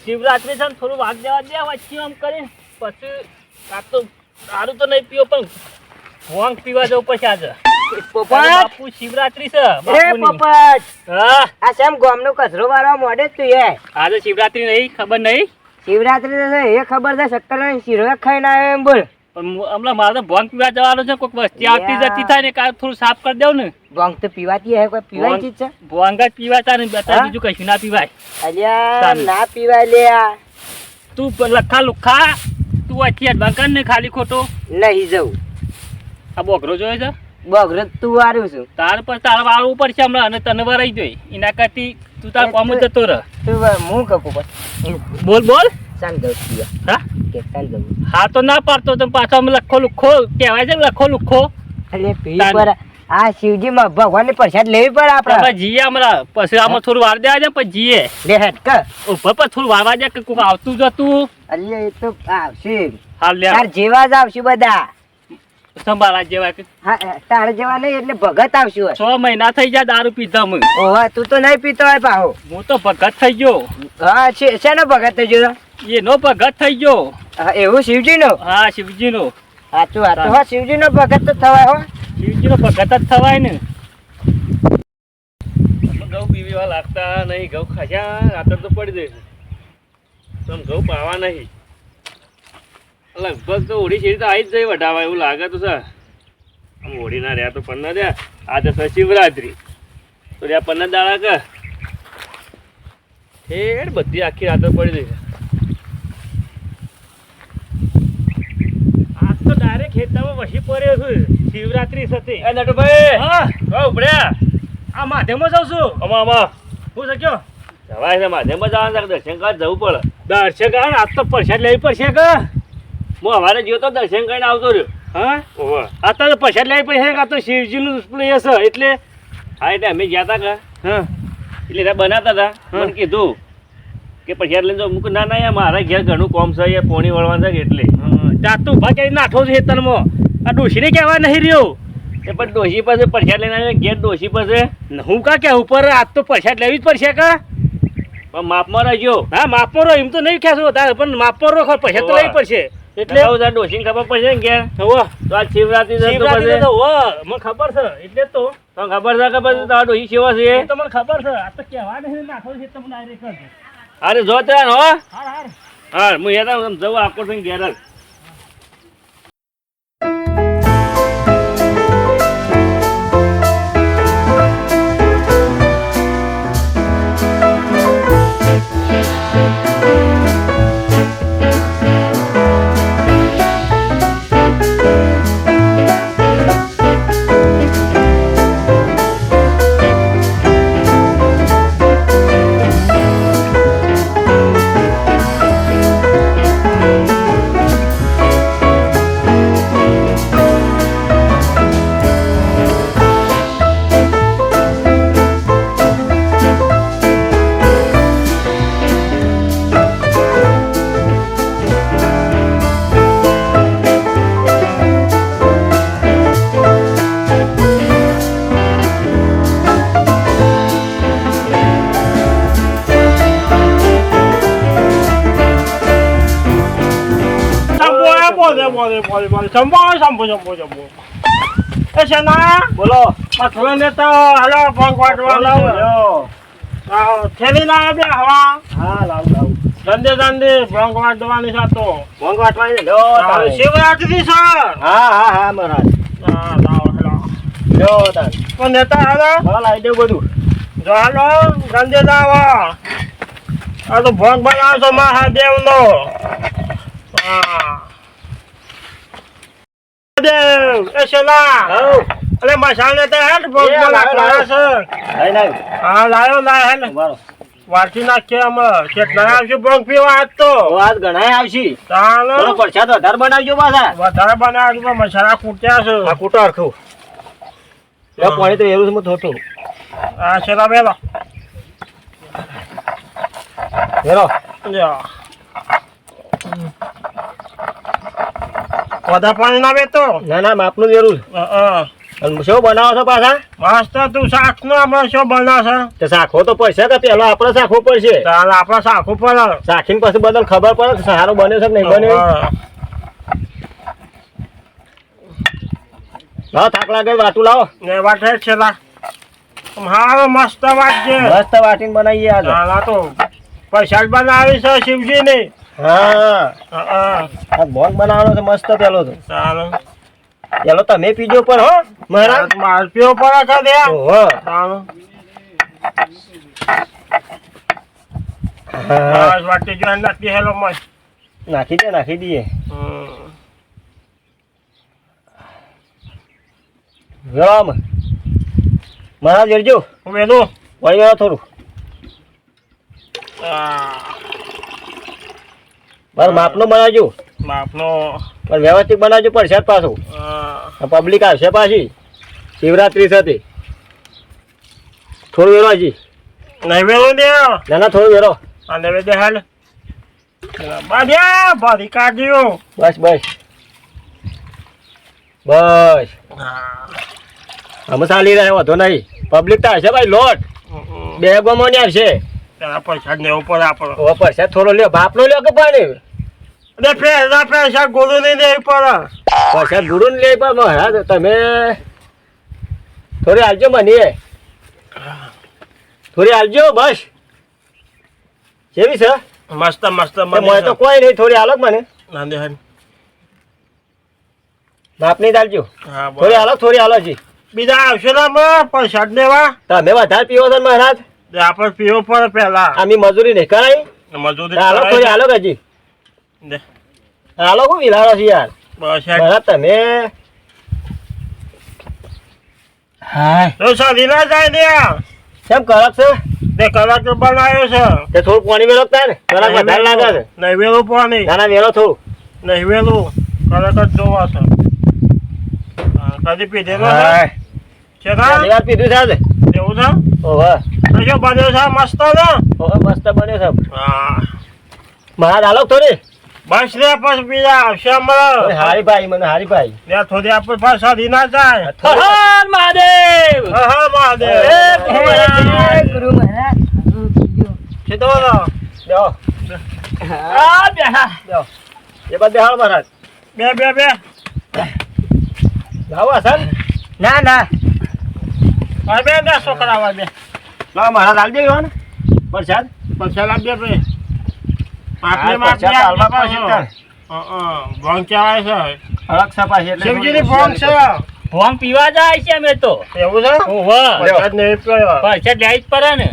શિવરાત્રી છે ને થોડું વાગ દેવા દે વચ્ચે આમ કરીને પછી આ તો દારૂ તો નહીં પીવો પણ ભોંગ પીવા જવું પછી આજે બાપુ શિવરાત્રી છે હા આ સેમ ગામનો કચરો વાળવા મોડે જ તું એ આજે શિવરાત્રી નહીં ખબર નહીં શિવરાત્રી છે એ ખબર છે શક્કર શીરો ખાઈને આવ્યો એમ બોલ પણ હમણાં મારે તો ભોંગ પીવા જવાનું છે કોઈક વસ્તી આવતી જતી થાય ને કાંઈ થોડું સાફ કરી દઉં ને ભોંગ તો પીવાતી હે કોઈ પીવાય ચીજ છે ભોંગ જ પીવાતા ને બતા બીજું કશું ના પીવાય અલ્યા ના પીવાય લે તું લખા લુખા તું અહીંથી અડવાંકર ને ખાલી ખોટો નહીં જવું આ બોકરો જોયો છે બગરો તું વાર્યું છું તાર પર તાર વાળવું પડશે હમણાં અને તને વરાઈ જોઈ એના કરતી તું તાર કોમ જતો રહ તું હું કપું બોલ બોલ ચાલ દઉં પીવા હા કે ચાલ દઉં હા તો ના પાડતો તમે પાછો અમે લખો લુખો કહેવાય છે લખો લુખો એટલે પી પર આ શિવજી માં ભગવાનની પ્રસાદ લેવી પડે આપણે જીએ હમણાં પછી આમાં થોડું વાર દેવા દે પછી જીએ લે હેટ કર ઉપર પર થોડું વારવા દે કે કોઈક આવતું જતું અલ્યા એ તો આવશે હાલ લે તાર જેવા જ આવશે બધા સંભાળા જેવા કે હા તાર જેવા નહીં એટલે ભગત આવશું 6 મહિના થઈ જાય દારૂ પીધા હું ઓવા તું તો નહીં પીતો હોય પાહો હું તો ભગત થઈ ગયો હા શેનો ભગત થઈ ગયો એનો ભગત થઈ ગયો એવું શિવજી નો હા શિવજી નો સાચું સાચું હા શિવજી નો ભગત તો થવાય હો શિવજી નો ભગત જ થવાય ને ઘઉં પીવા લાગતા નહીં ઘઉં ખાજા રાતર તો પડી જશે તમે ઘઉં પાવા નહીં લગભગ તો ઓડી શેરી તો આવી જ જઈ વઢાવા એવું લાગે તો છે આમ ઓડી ના રહ્યા તો પન્ના રહ્યા આજે છે શિવરાત્રી તો રહ્યા પન્ના દાડા કે એ બધી આખી રાતો પડી જશે આજ તો ડાયરેક્ટ ખેતરમાં વસી પડ્યો છું શિવરાત્રી હતી એ નટુભાઈ હા ઉભડ્યા આ માધ્યમમાં જાઉં છું આમાં હું શક્યો જવાય છે માધ્યમમાં જવાનું દર્શન કરવા જવું પડે દર્શન કરવા આજ તો પ્રસાદ લેવી પડશે કે હું અમારે ગયો તો દર્શન કરીને આવતો રહ્યો હા ઓહો અત્યારે તો પ્રસાદ લેવી પડશે કે આ તો શિવજીનું પ્લેસ છે એટલે હા એટલે અમે ગયા હતા કે હા એટલે બનાવતા હતા મને કીધું કે પ્રસાદ લઈને જાઉં મૂક ના ના યાર મારા ઘેર ઘણું કોમ છે યાર પોણી વળવાનું છે એટલે જાતું ઉભા કરી નાઠો છે ખેતરમાં આ ડોશીને કહેવા નહીં રહ્યો એ પણ ડોશી પાસે પ્રસાદ લઈને આવે ઘેર ડોશી પાસે હું કા કે ઉપર આજ તો પ્રસાદ લેવી જ પડશે કા પણ માપમાં રહેજો હા માપમાં રહો એમ તો નહીં કહેશો તારે પણ માપમાં રહો પ્રસાદ તો લેવી પડશે એટલે ડોશીને ખબર પડશે ને ઘેર હો તો આજ શિવરાત્રી મને ખબર છે એટલે તો તમને ખબર છે કે પછી તારા ડોશી સેવા છે તો મને ખબર છે આ તો કહેવા નહીં નાખો છે તમને ડાયરેક્ટ અરે જો ત્યાં હો હા હું એ જવું આપો છો ઘેર જ બોલો થોડો નેતો હાલો ભંગ વાટવા થેલી ના બે હવા હા લાવું ધંધે ભંગ વાટવાની છે તો ભંગ વાટવાની શિવરાત્રી છે હા હા હા મહારાજ હા લાવો લ્યો તાર તો નેતા હાલો હા લાવી દે બધું જો હાલો ધંધે લાવો આ તો ભંગ બનાવો છો મહાદેવ નો હા એ શેલા અરે મસાલ ને તે હેડ ભોગ લાકડા છે નહીં હા લાયો હે ને વારથી નાખીએ અમે કેટલા આવશે ભોગ પીવા આજ તો આજ ઘણા આવશે ચાલો પ્રસાદ વધારે બનાવજો પાછા વધારે બનાવજો મસાલા કૂટ્યા છે આ કૂટો હરખું એ પાણી તો એવું છે થોડું આ શેલા બેલો વધારે પાણી ના બેતો ના ના માપનું જરૂર અને શું બનાવો છો પાછા? મસ્ત તું શાક નો આપણે શું બનાવશે? તે શાખો તો પડશે કે પેલો આપણે શાખો પડશે? તારે આપણે શાક ઉપર શાખીને પછી બદલ ખબર પડે કે સારું બન્યો છે કે નહીં બન્યો. લાવો થાક લાગે વાટું લાવો. ને વાટે છે લા હારો મસ્ત વાટજે. મસ્ત વાટીને બનાવીએ આજે. તારા તો પૈસા જ બનાવી છે શિવજી ની. હા હા આ ભોગ બનાવવાનો છે મસ્ત પેલો તો. ચાલો પેલો તમે પીજો પર હો મહારાજ. માર પીવો પડે છે દે. ઓહો. ચાલો હા. બસ વાટી જો નાખી હેલો મસ્ત. નાખી દઈએ. રામ મહારાજ જોજો વેલું વળી વેલો થોડું બસ માપનો બનાવજો. બાપનો પણ વ્યવસ્થિત બનાવજો પ્રસાદ પાછું. પબ્લિક આવશે પાછી શિવરાત્રી સાથે. થોડું વેરો હજી. નહીં વેલું દે. ના ના થોડું વેરો. અને વે દે હાલ બાદ્યા ભારી કાઢ્યું. બસ બસ બસ અમે ચાલી રહ્યા વધો નહીં. પબ્લિક તો હશે ભાઈ લોટ બે ગમો ને આવશે. પેલા પૈસા ને ઉપર આપણો હવે પ્રસાદ થોડો લ્યો. બાપનો લ્યો કે પાણી અરે પેલા પૈસા ગોળું નહીં દે પર પ્રસાદ ગુરુ ને લે પણ મહારાજ તમે થોડી હાલજો મને. થોડી હાલજો બસ. કેવી છે? મસ્ત મસ્ત મને તો કોઈ નહીં. થોડી હાલત મને ના દે હાલ બાપની ચાલજો. હા થોડી હાલત થોડી હાલત જી. બીજા આવશે ને અમે પ્રસાદ લેવા. તમે વધારે પીવો છો ને મહારાજ? આપણે પીવો પડે પેલા. આમી મજૂરી નહીં કરાય. મજૂરી હાલો થોડી હાલો હજી. દે હાલો કોઈ વિલાડો છે યાર. બસ મહારાજ તમે હા તો સાદી ના જાય ને કેમ કડક છે? તે કલાક તો બનાવ્યો છે. તે થોડું પાણી વેલો થાય ને કડક વધારે લાગે છે. નહીં વેલું પાણી ના ના વેલો થોડું. નહીં વેલું કલાક જ જોવા છે. કદી પીધેલો હા. છે પહેલી વાર પીધું છે આજે. એવું છે ઓહો તો જો બન્યો છે મસ્ત ને. ઓહો મસ્ત બન્યો છે. હા મહારાજ હાલો થોડી. બસ ને પછી બીજા આવશે ઓય અમારે. હારી ભાઈ મને હારી ભાઈ. ત્યાં થોડી આપણે પાસે સાદી ના જાય. હર મહાદેવ. હા મહાદેવ ગુરુ મહારાજ છે તો બોલો. બેહો આ બેહા બેહો. એ બાદ બેહાડો મહારાજ. બે બે બે લાવો હસન. ના ના હા બે બે છોકરા હોય બે લાવો મહારાજ હાલ દેજો ને પ્રસાદ. પૈસા લાવ બે બે હા, આપણે માપ પ્રસાદ હાલવા પડશે તાર. ભોંગ કહેવાય છે અલગ સપાસી એટલે શિવજીની ભોંગ છે. ભોંગ પીવા જાય છે અમે તો. એવું છે ઓહો પ્રસાદ નહીં પીયો. પૈસા લે જ પડે ને.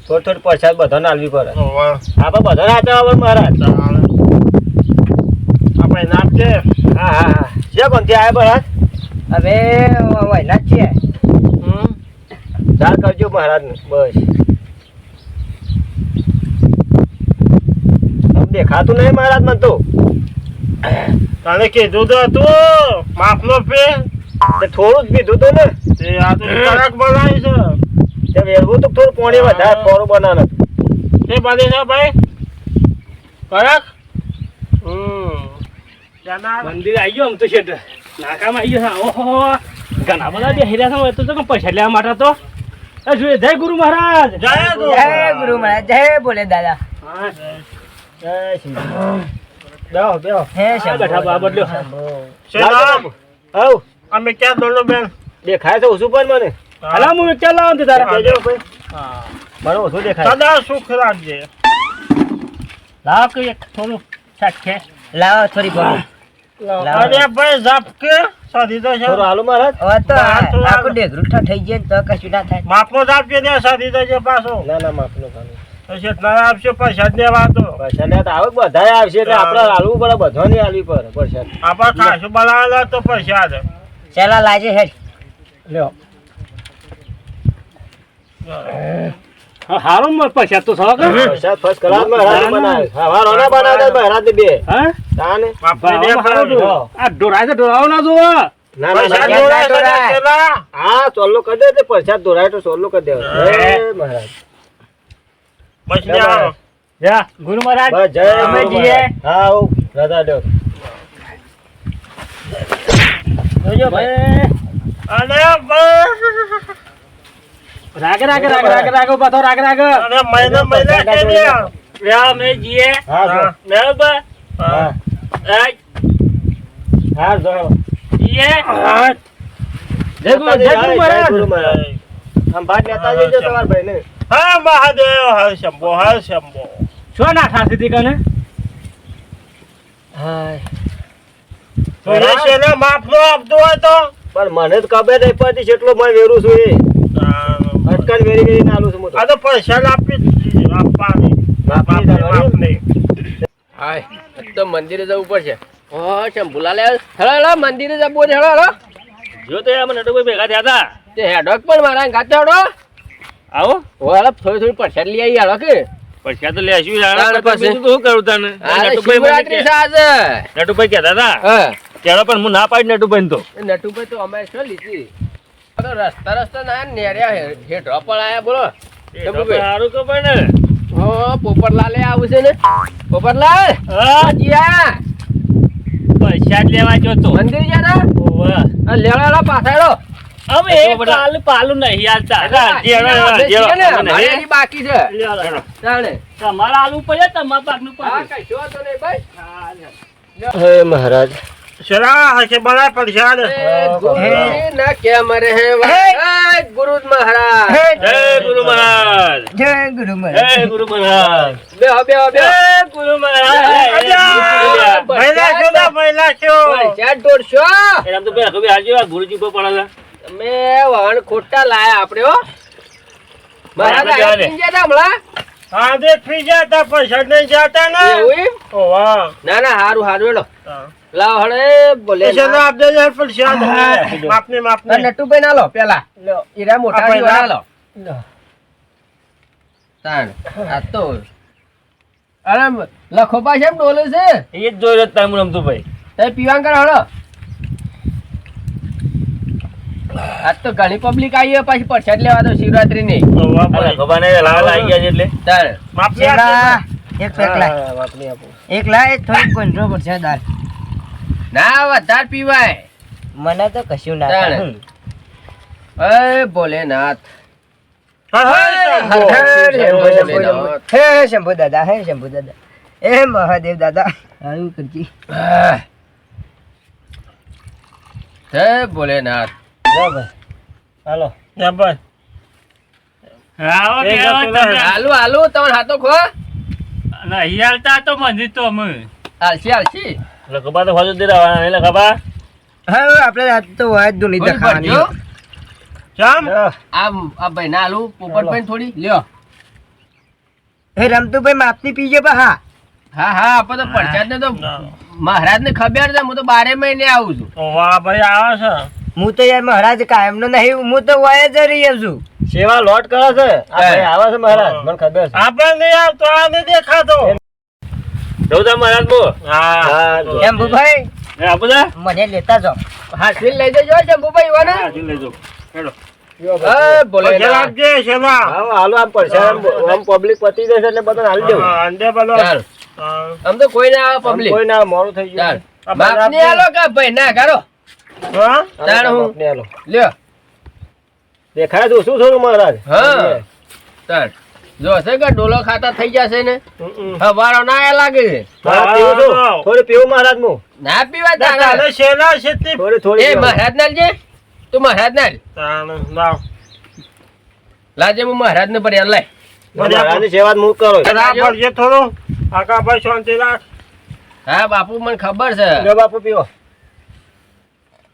થોડી પ્રસાદ બધાને હાલવી પડે. ઓહો. આપણે બધાને હાથે આવે મહારાજ. આપણે નાપ છે. હા હા હા. છે કોણથી આવ્યા મહારાજ? હવે વહેલા જ છીએ. ચાલ કરજો મહારાજ બસ. આમ દેખાતું નહીં મહારાજ મને તો. તને કીધું તો હતું માપનો પે. તે થોડું જ પીધું તું ને. તે આ તો કડક બનાવી છે. તે વેરવું તો થોડું પાણી વધારે થોડું બનાવે. તે બની છે ભાઈ કડક. મંદિર આવી ગયો આમ તો શેઠ. નાકામાં આવી ગયો છે. ઓહો ઘણા બધા બેસી રહ્યા છે. તો પૈસા લેવા માટે તો જોઈએ. જય ગુરુ મહારાજ. જય ગુરુ. જય ગુરુ મહારાજ. જય બોલે દાદા. જય શ્રી બેહો બેહો. હે બેઠા બાબા લ્યો. લાવો. હઉ અમે ક્યાં દોડો બેન. દેખાય છે ઓછું પણ મને. હલા હું ક્યાં લાવું તે તારા. કહેજો ભાઈ. મને ઓછું દેખાય. સદા સુખ રાખજે. લાવ કે એક થોડું ચાખે. લાવો થોડી બોલો. અરે ભાઈ ઝાપકે સાધી તો છે. થોડું હાલો મહારાજ. હવે તો આખું ડેગરૂઠા થઈ જાય ને તો કશું ના થાય. માપનો ઝાપકે દે સાધી તો છે પાછો. ના ના માફનો ખાલી. પછી ના આપશે પૈસા જ દેવા તો. પૈસા લે તો આવે બધા આવશે એટલે આપણે હાલવું પડે. બધાને હાલવી પડે પ્રસાદ. આપણે ખાસું બનાવેલા તો પૈસા દે. ચલા લાજે હેડ. લ્યો હારો પૈસા તો સવા કે. પ્રસાદ ફર્સ્ટ ક્લાસ મહારાજ બનાવે. હવારો ના બનાવતા મહારાજ બે. હા તાને માપને દે હા. આ ડોરાય તો ડોરાવો ના જોવો. ના પૈસા ના દોરાય દોરાય. છે પેલા. હા ચોલ્લો કરી દે તે પ્રસાદ દોરાય તો ચોલ્લો કરી દેવો. જય મહારાજ. બસ ને આવો. જા ગુરુ મહારાજ. બસ જય અમે ગુરુ જઈએ. મહારાજ. હા હું રજા દો. જોજો ભાઈ. અરે ભાઈ રાગ પાછો રાગ અરે મહિના કે લ્યા લ્યા મેં જીએ હા જો. ને બા હા હા જો. જીએ જય ગુરુ મહારાજ આમ ભાત લેતા જજો તમારા ભાઈને. હા મહાદેવ હા શંભો શું ના ખાસી તી કને થોડા શેના માપનો આપતો હોય તો પણ મને તો ખબર નહીં પડતી જેટલો મેં વેરું છું એ અટકણ વેરી વેરી નાલું છું હું તો. આ તો પૈસા આપવાની માપની હાય તો મંદિરે જવું પડશે ઓ શંભુલાલ હેલો મંદિરે જવું છે હેલો જો તો યાર મને નટુભાઈ ભેગા થયા હતા તે હેડોક પણ મારા ગાતે હેડો આવો ઓલા થોડી પરસાદ લઈ આવી હેડો કે પૈસા તો લેશું તારે પાસે. શું કરું તને શિવરાત્રી છે આજે નટુભાઈ કહેતા હતા હા ત્યારે પણ હું ના પાડી નટુભાઈ તો એ નટુભાઈ તો અમે શું લીધી આ તો રસ્તા ના નેર્યા હેઠો પણ આયા બોલો શંભુભાઈ. સારું કે પણ ને હો પોપટલાલે આવું છે ને પોપટલાલ હા જીયા પૈસા જ લેવા જો તો મંદિર જા ને ઓવા લેવડા પાછા હેડો હવે એક પાલું નહીં હાલતા મારે હજી બાકી છે તાણે તમારા આલુ પડે તમારા પાકનું હા પડે કશો વાંધો નહીં ભાઈ હે મહારાજ શેના હશે બના પૈસા એ ગુરુજી ના કેમ મરે હે વાહ ગુરુ મહારાજ જય ગુરુ મહારાજ જય ગુરુ મહારાજ. જય ગુરુ મહારાજ બેહો બેહો બેહો જય ગુરુ મહારાજ મહિલા છો પૈસા દોઢસો એમ તો બે ખબર હાલજો આ ગુરુજી પર પડે તમે વાહન ખોટા લાયા આપણે હો મહારાજ બરાબર આયા ને. પીને ગયા તા હમણાં હા દે ફી જતા પૈસા નહીં જતા ને એવું એમ? ઓ વાહ ના ના હારું હારું હેડો લાવ હળે બોલે પૈસા આપજો યાર પૈસા માપને માપને નટુભાઈ ના લો પેલા ઈરા મોટા આપણે જીવા ના ના. લો તાણ આ તો અરે લખો પાછા એમ ડોલે છે એ જ જોઈ રહ્યો તમે રમતો ભાઈ તે પીવાન કર હળો આજ તો ઘણી પબ્લિક આવી હોય પાછી પ્રસાદ લેવા તો શિવરાત્રી ની ઓ વાહ ભાઈ ખબર નહીં લાલ આવી ગયા છે એટલે તાણ માપને એક પેકલા એક લાય થોડીક પંજો પડશે દાલ. ના વધારે પીવાય મને તો કશું ના તાણ થાય. એ ભોલેનાથ શંભો. હે શંભુ દાદા હે શંભુ દાદા એ મહાદેવ દાદા આવું કરજી. જય ભોલેનાથ બરાબર હાલો. જા ભાઈ આવો એક કેવા હતું તમે? હાલું હાલું તમારે હાથો ખો નહીં હાલતા તો મંદિર તો અમે હાલશી હાલશી લખબા તો ફાજુ દે રહેવાના નહીં લખબા હા આપણે આજ તો વાત દુની થોડી દેખાવાની. ભરજો. જામ આમ આ ભાઈ ના હાલું પોપટભાઈ થોડી લ્યો હે રમતુભાઈ માપની પીજો બા. હા હા હા આપણે તો પ્રસાદ ને તો મહારાજ ને ખબર છે હું તો 12 મહિને આવું છું ઓ વાહ ભાઈ આવે છે હું તો યાર મહારાજ કાયમ નો નહીં, હું તો વય જ રહી છું. સેવા લોટ કરે છે આ ભાઈ આવે છે મહારાજ, મને ખબર છે. આપણે નહીં આવતો આ નહીં દેખાતો જવતા મહારાજ બો હા હા શંભુભાઈ એ આપો દે મને લેતા જાઓ. હાથવી લઈ જજો શંભુભાઈ વાને લઈ જાઓ હેડો એ પૈસા ભોલેનાથ આપજે સેવા હા હાલો આમ પડશે આમ પબ્લિક પતી જશે એટલે બધાને હાલી દેવું. હા, અંડે બોલો ચાલ હા. આમ તો કોઈ ના આવે આમ પબ્લિક કોઈ ના મોડું થઈ ચાલ ગયું. બાપ ને આલો કે ભાઈ ના કરો હા તાણ હું. બાપને હાલો. લ્યો દેખાય તો શું થોડું મહારાજ? હા તાણ જો છે કે ડોલો ખાતા થઈ જશે ને હવારો ના આયા લાગે છે મહારાજ પીવું છું. હા. થોડું પીવું મહારાજ હું. ના પીવા તાણ તારે શેના શેતી થોડી થોડી એ પીવું. મહારાજ ના લેજે તું મહારાજ ના લે. તાણ લાવ લાજે હું મહારાજ ને પર લાય મહારાજની સેવા હું કરું. ના પડજે થોડું આકાભાઈ શાંતિ રાખ હા બાપુ મને ખબર છે લ્યો બાપુ પીવો.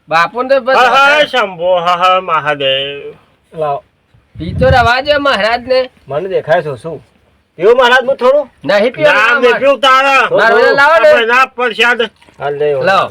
બાપુ ને તો બસ હા હા શંભો હા હા મહાદેવ લાવો. પી તો રવા દે મહારાજ ને મને દેખાય છે શું પીવું મહારાજ હું થોડું. નહીં નામ પીવા દેખ્યું તારા મારું લાવો ને આપણે ના પ્રસાદ હાલ દે લાવો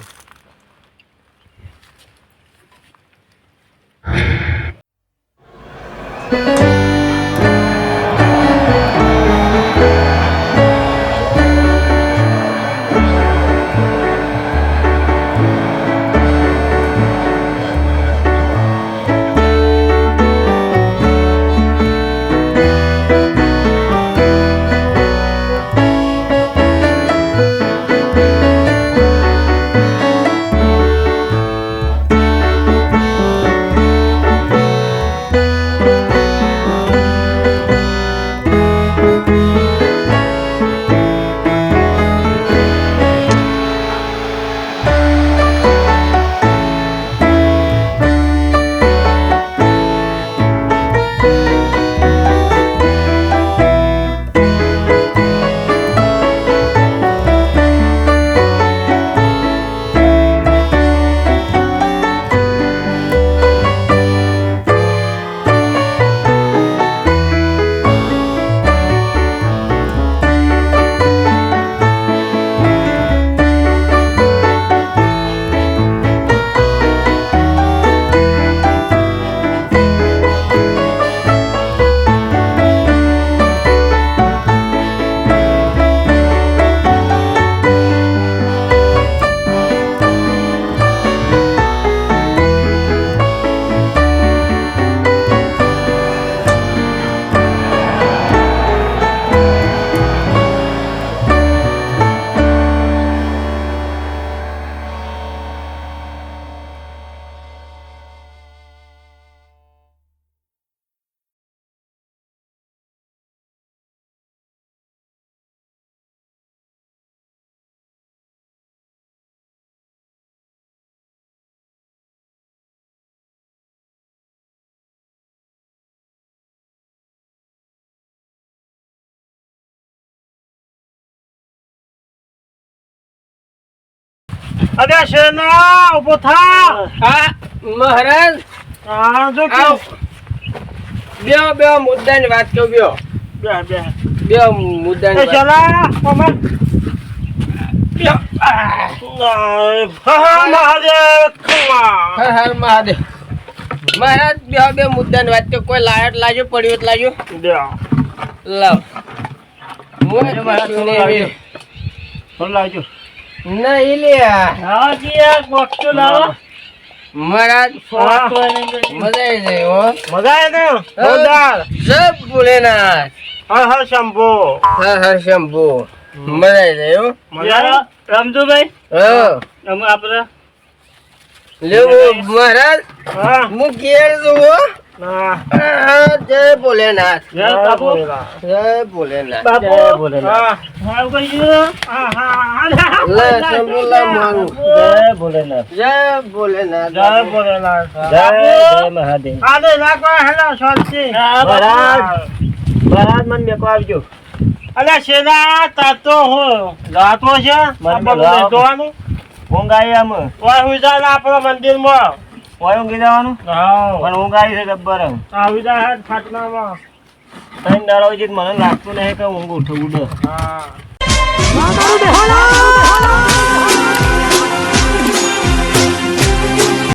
અરે શેના ઉભો થા. હા મહારાજ હા જો આવ બે મુદ્દાની વાત કહું બે મુદ્દાની વાત ચલા કમર. મહાદેવ હર હર મહાદેવ મહારાજ બે મુદ્દાની વાત કહું કોઈ લાયટ લાજો પડ્યો લાજો લાવ લાવજો. નહીં લ્યા હા જી આ બોક્સો લાવો મહારાજ મજા આવી જાય હો મજા આવે ને જોરદાર. જય ભોલેનાથ હર હર શંભો. હર હર શંભુ મજા આવી જાય હો યાર રમજુભાઈ હા અમે આપણે લેવું મહારાજ હા હું ઘેર છું હો હા. જય ભોલેનાથ જય બાપુ જય ભોલેનાથ બાપુ જય ભોલેનાથ. હા ભાઈ હા હા લે શંભુલા મારું જય ભોલેનાથ. જય ભોલેનાથ જય ભોલેનાથ. જય મહાદેવ. આને લાગવા હેલો શાંતિ મહારાજ મહારાજ મને મેકો આવજો. અલ્યા શેના તાતો હો ગાતો છે આપણે જોવાનું ઊંઘ આવી આમ ઓય હુઈજા આપણા મંદિરમાં ઓય ઊંઘી જવાનું હા પણ ઊંઘ આવી છે ગબ્બર. આવીજા હેડ ફાટનામાં ત્રણ દાડા સુધી મને લાગતું નહીં કે ઊંઘ ઉઠે ઉડે. હા